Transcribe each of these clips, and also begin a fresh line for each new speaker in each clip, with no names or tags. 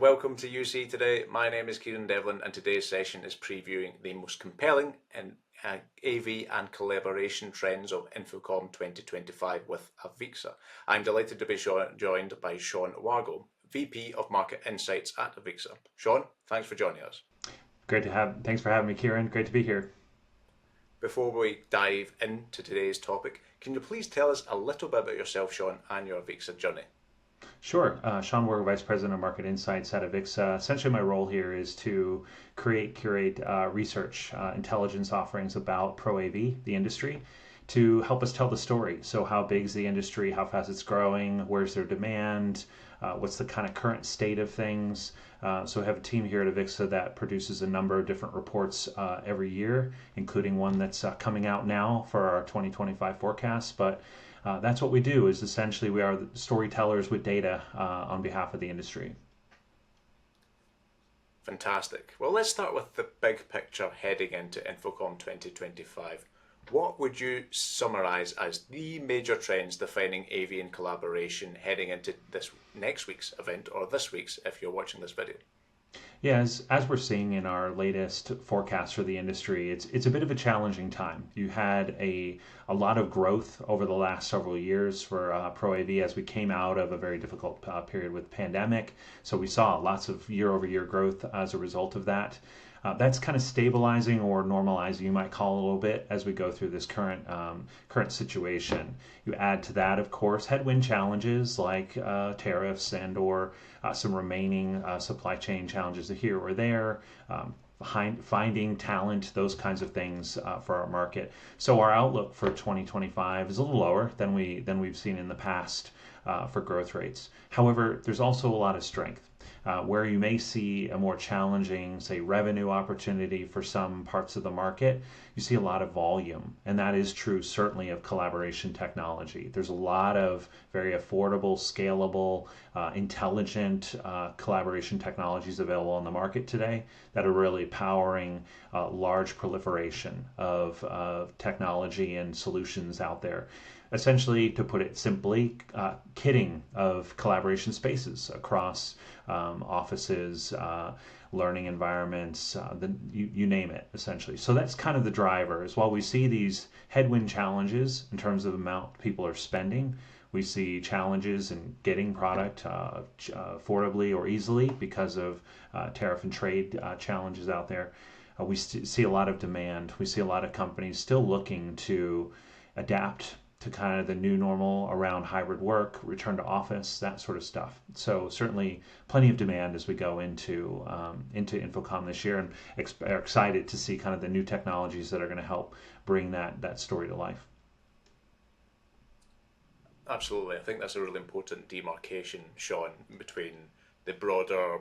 welcome to UC today. My name is Kieran Devlin and today's session is previewing the most compelling and AV and collaboration trends of InfoComm 2025 with AVIXA. I'm delighted to be joined by Sean Wargo, VP of Market Insights at AVIXA. Sean, thanks for joining us.
Thanks for having me, Kieran. Great to be here.
Before we dive into today's topic, can you please tell us a little bit about yourself, Sean, and your AVIXA journey?
Sure. Sean Wargo, Vice President of Market Insights at AVIXA. Essentially, my role here is to curate research intelligence offerings about ProAV, the industry, to help us tell the story. So how big is the industry, how fast it's growing, where's their demand, what's the kind of current state of things. So I have a team here at AVIXA that produces a number of different reports every year, including one that's coming out now for our 2025 forecast. But that's what we do, is essentially we are storytellers with data on behalf of the industry.
Fantastic. Well, let's start with the big picture heading into InfoComm 2025. What would you summarize as the major trends defining AV and collaboration heading into this next week's event, or this week's if you're watching this video?
Yeah, as we're seeing in our latest forecast for the industry, it's a bit of a challenging time. You had a lot of growth over the last several years for ProAV as we came out of a very difficult period with pandemic. So we saw lots of year-over-year growth as a result of that. That's kind of stabilizing or normalizing, you might call it a little bit, as we go through this current situation. You add to that, of course, headwind challenges like tariffs and or some remaining supply chain challenges here or there, finding talent, those kinds of things for our market. So our outlook for 2025 is a little lower than we've seen in the past for growth rates. However, there's also a lot of strength. Where you may see a more challenging, say, revenue opportunity for some parts of the market, you see a lot of volume. And that is true certainly of collaboration technology. There's a lot of very affordable, scalable, intelligent collaboration technologies available on the market today that are really powering large proliferation of technology and solutions out there. Essentially, to put it simply, kitting of collaboration spaces across offices, learning environments, you name it, essentially. So that's kind of the driver. Is while we see these headwind challenges in terms of the amount people are spending, we see challenges in getting product affordably or easily because of tariff and trade challenges out there. We see a lot of demand. We see a lot of companies still looking to adapt to kind of the new normal around hybrid work, return to office, that sort of stuff. So certainly plenty of demand as we go into InfoComm this year, and are excited to see kind of the new technologies that are going to help bring that story to life.
Absolutely. I think that's a really important demarcation, Sean, between the broader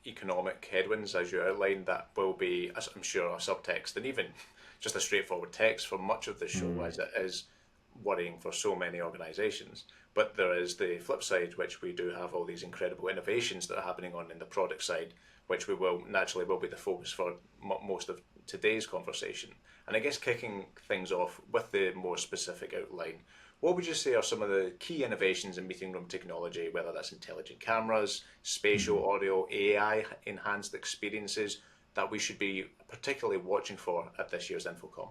economic headwinds, as you outlined, that will be, as I'm sure, a subtext and even just a straightforward text for much of the show, as it is worrying for so many organizations. But there is the flip side, which we do have all these incredible innovations that are happening on in the product side, which we will naturally be the focus for most of today's conversation. And I guess kicking things off with the more specific outline, what would you say are some of the key innovations in meeting room technology, whether that's intelligent cameras, spatial audio, AI enhanced experiences, that we should be particularly watching for at this year's InfoComm?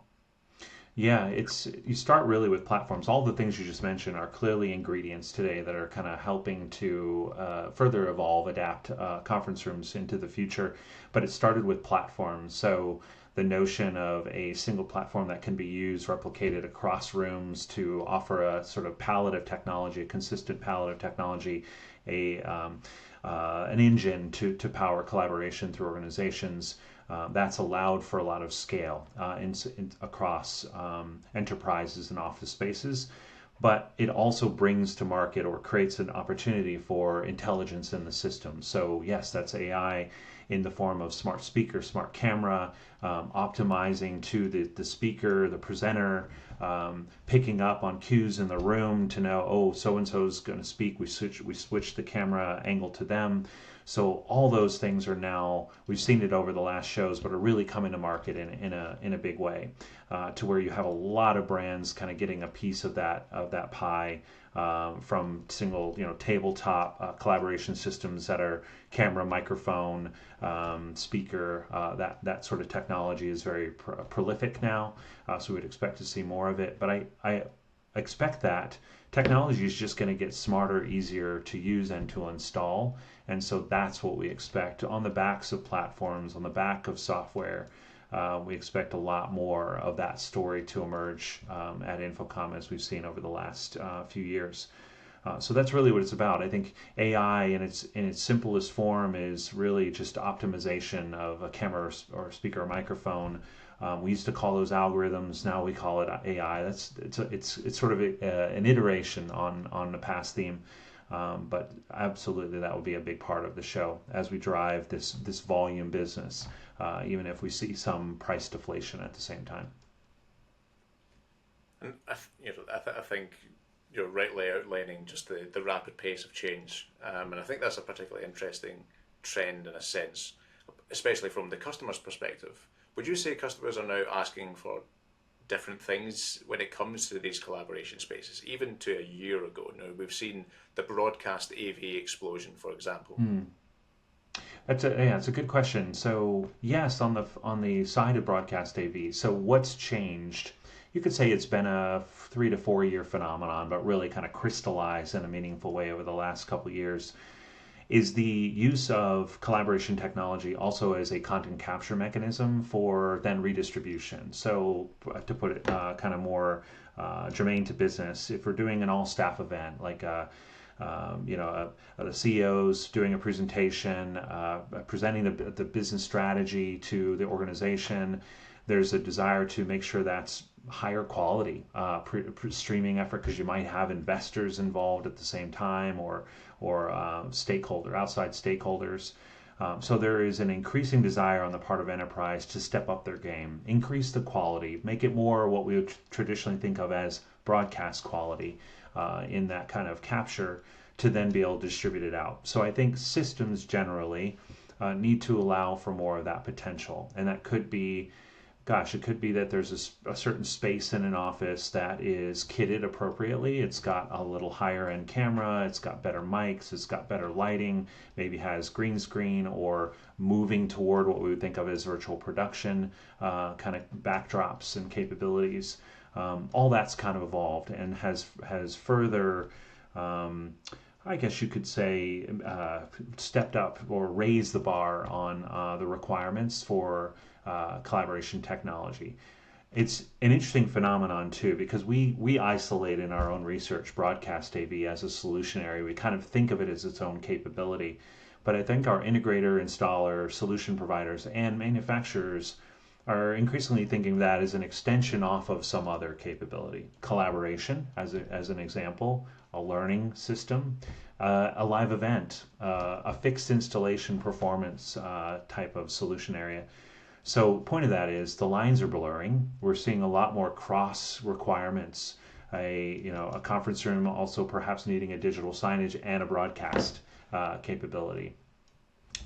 Yeah, you start really with platforms. All the things you just mentioned are clearly ingredients today that are kind of helping to further evolve, adapt conference rooms into the future. But it started with platforms. So the notion of a single platform that can be used, replicated across rooms to offer a sort of palette of technology, a consistent palette of technology, an engine to power collaboration through organizations. That's allowed for a lot of scale across enterprises and office spaces, but it also brings to market or creates an opportunity for intelligence in the system. So yes, that's AI in the form of smart speaker, smart camera, optimizing to the speaker, the presenter, picking up on cues in the room to know, oh, so-and-so's going to speak, we switch the camera angle to them. So all those things are now, we've seen it over the last shows, but are really coming to market in a big way, to where you have a lot of brands kind of getting a piece of that pie, from single, tabletop collaboration systems that are camera, microphone, speaker. That sort of technology is very prolific now, so we'd expect to see more of it. But I expect that technology is just going to get smarter, easier to use and to install. And so that's what we expect on the backs of platforms, on the back of software. We expect a lot more of that story to emerge at InfoComm, as we've seen over the last few years. So that's really what it's about. I think AI in its simplest form is really just optimization of a camera or speaker or microphone. We used to call those algorithms. Now we call it AI. It's sort of an iteration on the past theme. But absolutely, that will be a big part of the show as we drive this volume business, even if we see some price deflation at the same time.
And I think you're rightly outlining just the rapid pace of change, and I think that's a particularly interesting trend in a sense, especially from the customer's perspective. Would you say customers are now asking for different things when it comes to these collaboration spaces, even to a year ago? Now, we've seen the broadcast AV explosion, for example.
It's a good question. So yes, on the side of broadcast AV. So what's changed? You could say it's been a 3 to 4 year phenomenon, but really kind of crystallized in a meaningful way over the last couple of years. Is the use of collaboration technology also as a content capture mechanism for then redistribution. So to put it kind of more germane to business, if we're doing an all-staff event, like the CEOs doing a presentation, presenting the business strategy to the organization, there's a desire to make sure that's higher quality streaming effort, because you might have investors involved at the same time, or outside stakeholders. So there is an increasing desire on the part of enterprise to step up their game, increase the quality, make it more what we would traditionally think of as broadcast quality in that kind of capture, to then be able to distribute it out. So I think systems generally need to allow for more of that potential. And that could be, it could be that there's a certain space in an office that is kitted appropriately. It's got a little higher end camera, it's got better mics, it's got better lighting, maybe has green screen, or moving toward what we would think of as virtual production kind of backdrops and capabilities. All that's kind of evolved and has further, I guess you could say, stepped up or raised the bar on the requirements for collaboration technology. It's an interesting phenomenon too, because we isolate in our own research broadcast AV as a solution area. We kind of think of it as its own capability, but I think our integrator, installer, solution providers, and manufacturers are increasingly thinking of that as an extension off of some other capability. Collaboration, as an example, a learning system, a live event, a fixed installation performance type of solution area. So point of that is the lines are blurring. We're seeing a lot more cross requirements. A conference room also perhaps needing a digital signage and a broadcast capability.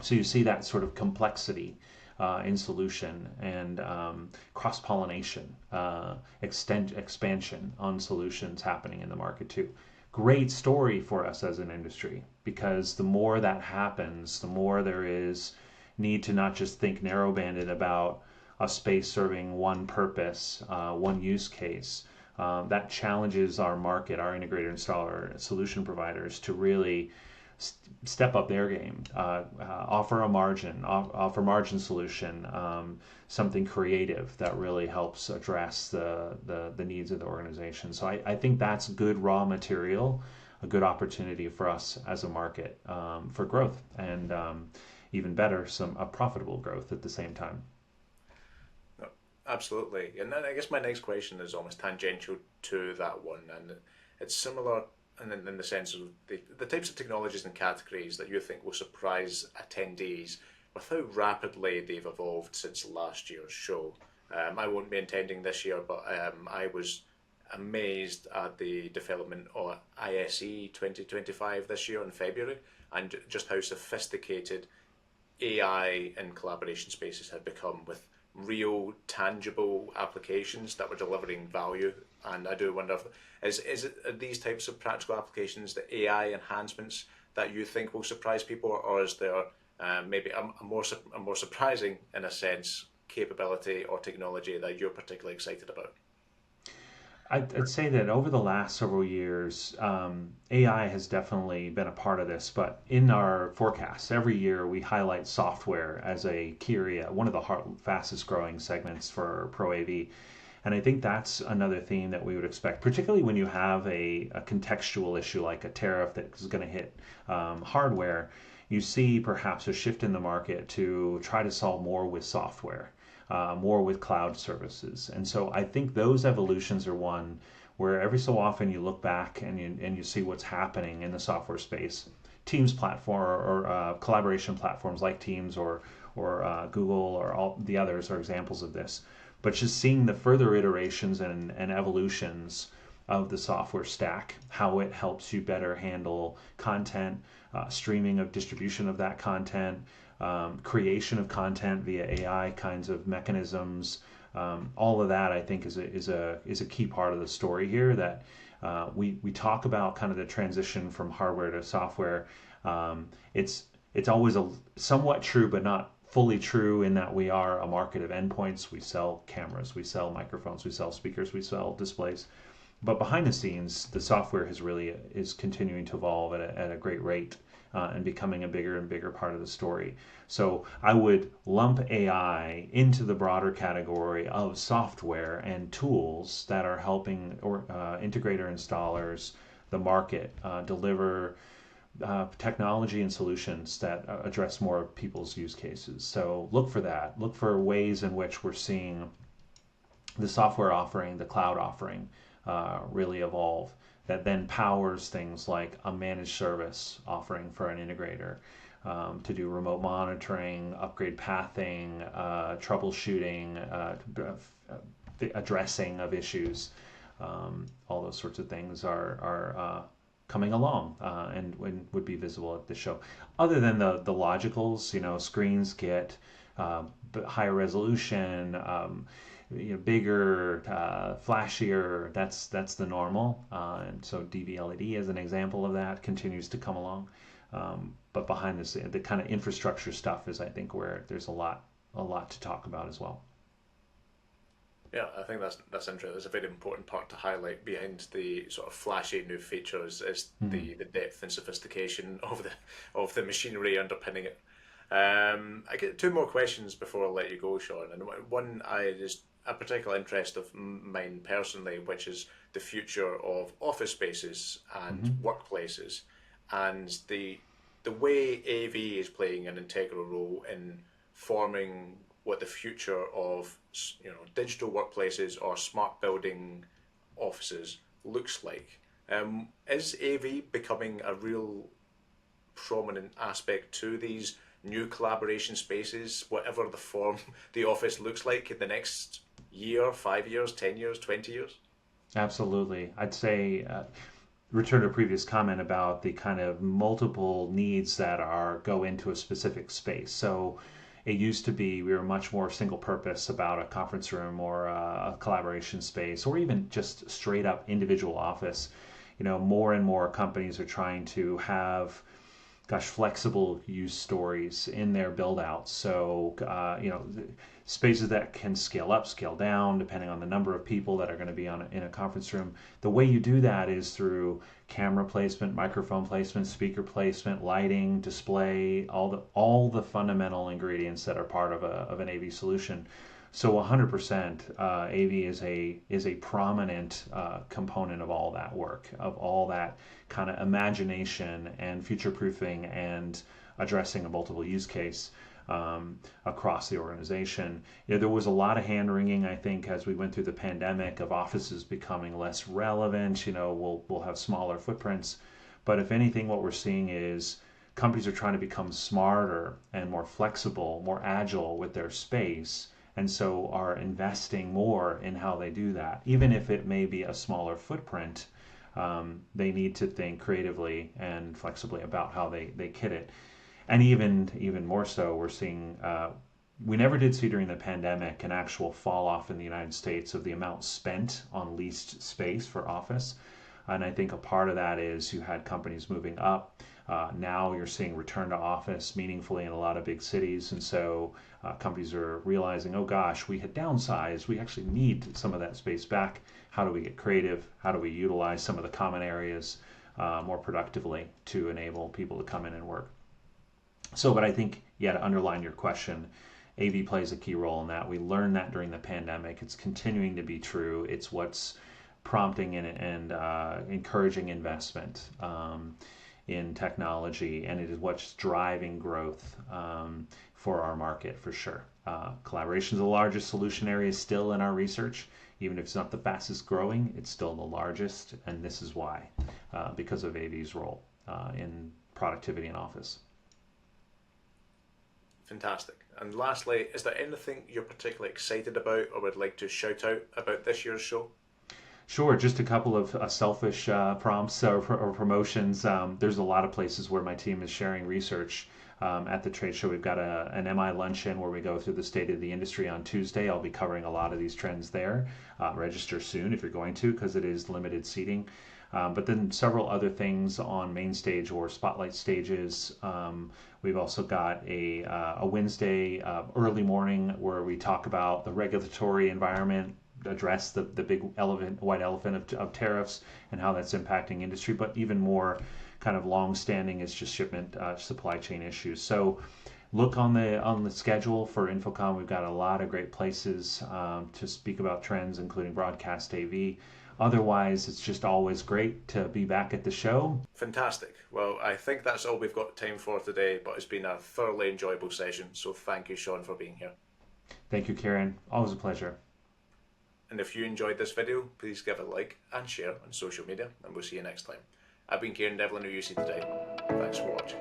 So you see that sort of complexity in solution, and cross-pollination, expansion on solutions happening in the market too. Great story for us as an industry, because the more that happens, the more there is need to not just think narrow-banded about a space serving one purpose, one use case. That challenges our market, our integrator, installer, solution providers to really step up their game, offer margin solution, something creative that really helps address the needs of the organization. So I think that's good raw material, a good opportunity for us as a market for growth, and even better, a profitable growth at the same time.
No, absolutely. And then I guess my next question is almost tangential to that one, and it's similar in the sense of the types of technologies and categories that you think will surprise attendees with how rapidly they've evolved since last year's show. I won't be attending this year, but I was amazed at the development of ISE 2025 this year in February. and just how sophisticated AI in collaboration spaces had become, with real tangible applications that were delivering value. And I do wonder if is it are these types of practical applications, the AI enhancements, that you think will surprise people, or is there maybe a more surprising, in a sense, capability or technology that you're particularly excited about?
I'd say that over the last several years, AI has definitely been a part of this. But in our forecasts, every year we highlight software as a key area, one of the fastest growing segments for ProAV. And I think that's another theme that we would expect, particularly when you have a contextual issue like a tariff that is going to hit hardware. You see perhaps a shift in the market to try to solve more with software, more with cloud services. And so I think those evolutions are one where every so often you look back and you see what's happening in the software space. Teams platform or collaboration platforms like Teams or Google or all the others are examples of this. But just seeing the further iterations and evolutions of the software stack, how it helps you better handle content, streaming of distribution of that content, creation of content via AI kinds of mechanisms. All of that, I think, is a key part of the story here. That we talk about kind of the transition from hardware to software. It's always somewhat true, but not fully true, in that we are a market of endpoints. We sell cameras, we sell microphones, we sell speakers, we sell displays. But behind the scenes, the software is continuing to evolve at a great rate, and becoming a bigger and bigger part of the story. So I would lump AI into the broader category of software and tools that are helping integrator installers, the market, deliver technology and solutions that address more people's use cases. So look for that. Look for ways in which we're seeing the software offering, the cloud offering, really evolve. That then powers things like a managed service offering for an integrator, to do remote monitoring, upgrade pathing, troubleshooting, addressing of issues. All those sorts of things are coming along, and would be visible at this show. Other than the logicals, screens get higher resolution, bigger, flashier. That's the normal, and so DV LED, as an example of that, continues to come along. But behind this, the kind of infrastructure stuff is, I think, where there's a lot to talk about as well.
Yeah, I think that's interesting. It's a very important part to highlight. Behind the sort of flashy new features is
Mm-hmm.
the depth and sophistication of the machinery underpinning it. I get two more questions before I let you go, Sean. And one is a particular interest of mine personally, which is the future of office spaces and
Mm-hmm.
workplaces, and the way AV is playing an integral role in forming what the future of digital workplaces or smart building offices looks like. Is AV becoming a real prominent aspect to these new collaboration spaces, whatever the form the office looks like in the next year, 5 years, 10 years, 20 years?
Absolutely. I'd say, return to a previous comment about the kind of multiple needs that go into a specific space. So it used to be we were much more single purpose about a conference room or a collaboration space, or even just straight up individual office. More and more companies are trying to have, flexible use stories in their build outs. So, spaces that can scale up, scale down, depending on the number of people that are going to be in a conference room. The way you do that is through camera placement, microphone placement, speaker placement, lighting, display, all the fundamental ingredients that are part of an AV solution. So 100%, AV is a prominent component of all that work, of all that kind of imagination and future proofing and addressing a multiple use case, across the organization. There was a lot of hand wringing, I think, as we went through the pandemic, of offices becoming less relevant. We'll have smaller footprints, but if anything, what we're seeing is companies are trying to become smarter and more flexible, more agile with their space, and so are investing more in how they do that, even if it may be a smaller footprint. They need to think creatively and flexibly about how they kit it. And even more so, we're seeing we never did see during the pandemic an actual fall off in the United States of the amount spent on leased space for office. And I think a part of that is you had companies moving up. Now you're seeing return to office meaningfully in a lot of big cities. And so companies are realizing, oh gosh, we had downsized. We actually need some of that space back. How do we get creative? How do we utilize some of the common areas more productively to enable people to come in and work? So, but I think, yeah, to underline your question, AV plays a key role in that. We learned that during the pandemic. It's continuing to be true. It's what's prompting and encouraging investment in technology, and it is what's driving growth for our market for sure. Collaboration is the largest solution area still in our research. Even if it's not the fastest growing, it's still the largest, and this is why, because of AV's role in productivity in office.
Fantastic. And lastly, is there anything you're particularly excited about or would like to shout out about this year's show?
Sure, just a couple of selfish prompts or promotions. There's a lot of places where my team is sharing research. At the trade show, we've got an MI luncheon where we go through the state of the industry on Tuesday. I'll be covering a lot of these trends there. Register soon if you're going to, because it is limited seating. But then several other things on main stage or spotlight stages. We've also got a Wednesday early morning where we talk about the regulatory environment, address the big white elephant of tariffs and how that's impacting industry, but even more kind of long-standing is just shipment supply chain issues. So look on the schedule for InfoComm. We've got a lot of great places to speak about trends, including broadcast AV. Otherwise, it's just always great to be back at the show.
Fantastic. Well, I think that's all we've got time for today, but it's been a thoroughly enjoyable session. So thank you, Sean, for being here.
Thank you, Kieran. Always a pleasure.
And if you enjoyed this video, please give it a like and share on social media, and we'll see you next time. I've been Kieran Devlin of UC Today. Thanks for watching.